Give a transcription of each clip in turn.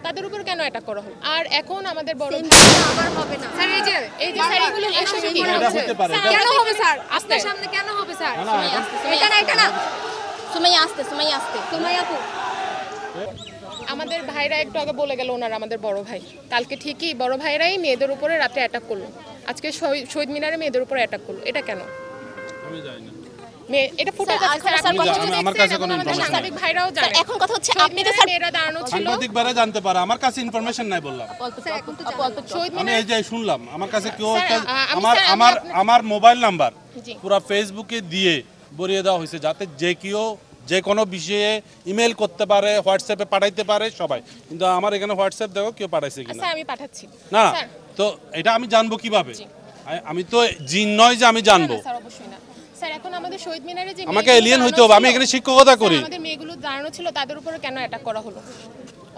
তাদের উপর কেন অ্যাটাক করা হলো? আর এখন আমাদের বড় আবার হবে না স্যার, এই যে স্যার এগুলো এসব কি কেন হবে স্যার? আপনার সামনে কেন হবে স্যার? এটা না সুমাইয়া আসতে সুমাইয়া আপু আমাদের ভাইরা একটু আগে বলে গেল ওনারা আমাদের বড় ভাই, কালকে ঠিকই বড় ভাইরাই মেয়েদের উপরে রাতে অ্যাটাক করলো, আজকে শহীদ মিনারে মেয়েদের উপরে অ্যাটাক করলো, এটা কেন? আমি জানি না। এটা ফুটে যাচ্ছে স্যার, আমার কাছে কোনো ইনফরমেশন নাই। সাংবাদিক ভাইরাও জানে। এখন কথা হচ্ছে আপনি তো স্যার মেয়েরা দাঁড়ানো ছিল, সাংবাদিক ভাইরা জানতে পারে, আমার কাছে ইনফরমেশন নাই বললাম। শহীদ আমি মিনার এই যে শুনলাম, আমার কাছে কেউ স্যার, আমার মোবাইল নাম্বার জি। পুরো ফেসবুকে দিয়ে বরিয়ে দেওয়া হয়েছে, যাতে যে কেউ যে কোনো বিষয়ে ইমেল করতে পারে, হোয়াটসঅ্যাপে পাঠাইতে পারে সবাই। কিন্তু আমার এখানে হোয়াটসঅ্যাপ দেখো কেউ পাঠাইছে কিনা। স্যার আমি পাঠাচ্ছি না, স্যার। তো এটা আমি জানবো কিভাবে? আমি তো জিন নয় যে আমি জানবো। স্যার অবশ্যই না স্যার, এখন আমাদের শহীদ মিনারে যে আমাকে মেয়েগুলো এলিয়েন হইতে দাঁড়ানো হবে, আমি ছিল, এখানে শিক্ষকতা করি। স্যার, আমাদের মেয়েগুলো দাঁড়ানো ছিল তাদের উপরে কেন অ্যাটাক করা হলো?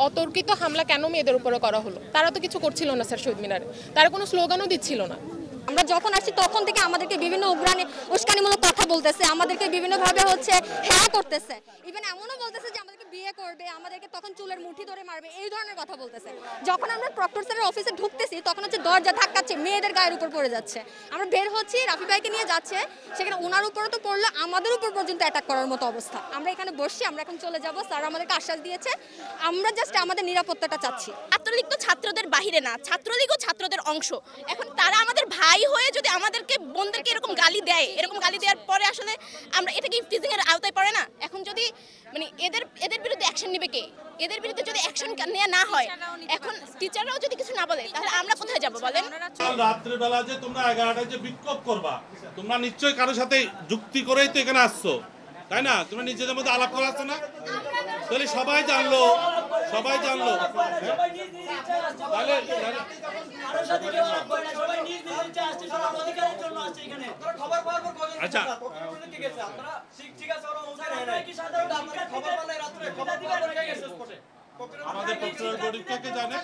অতর্কিত হামলা কেন মেয়েদের উপরে করা হলো? তারা তো কিছু করছিল না স্যার শহীদ মিনারে, তারা কোনো স্লোগানও দিচ্ছিল না। আমরা যখন আসছি তখন থেকে আমাদেরকে বিভিন্ন উস্কানিমূলক কথা বলতেছে, আমাদেরকে বিভিন্নভাবে হচ্ছে হ্যাঁ করতেছে, ইভেন এমনও বলতেছে যে আমাদেরকে বিয়ে করবে, আমাদেরকে তখন চুলের মুঠি ধরে মারবে, এই ধরনের কথা বলতেছে। যখন আমরা প্রক্টর স্যারের অফিসে ঢুকতেছি তখন হচ্ছে দরজা ধাক্কাচ্ছে, মেয়েদের গায়ের উপর পড়ে যাচ্ছে। আমরা বের হচ্ছি, রাফি ভাইকে নিয়ে যাচ্ছে, সেখানে ওনার উপরও তো পড়লো, আমাদের উপর পর্যন্ত অ্যাটাক করার মতো অবস্থা। আমরা এখানে বসছি, আমরা এখন চলে যাব, স্যার আমাদেরকে আশ্বাস দিয়েছে, আমরা জাস্ট আমাদের নিরাপত্তাটা চাচ্ছি। ছাত্রলীগ তো ছাত্রদের বাহিরে না, ছাত্রলীগও ছাত্রদের অংশ। এখন তারা আমাদের ভাই হয়ে যদি আমাদেরকে বোনদেরকে এরকম গালি দেয়, এরকম গালি দেওয়ার পরে আসলে আমরা এটা কি টিজিং এর আওতায় পড়ে না? এখন যদি মানে এদের বিরুদ্ধে অ্যাকশন নেবে কে? এদের বিরুদ্ধে যদি অ্যাকশন নেওয়া না হয়, এখন টিচাররাও যদি কিছু না বলে, তাহলে আমরা কোথায় যাব বলেন? রাত্রে বেলা যে তোমরা 11টায় যে বিক্ষোভ করবা, তোমরা নিশ্চয়ই কারোর সাথে যুক্তি করেই তো এখানে আসছো, তাই না? তোমরা নিজেদের মধ্যে আলাপ করা আছে না? তাহলে সবাই জানলো। তাহলে আচ্ছা, আমাদের প্রক্টর পরীক্ষাকে জানে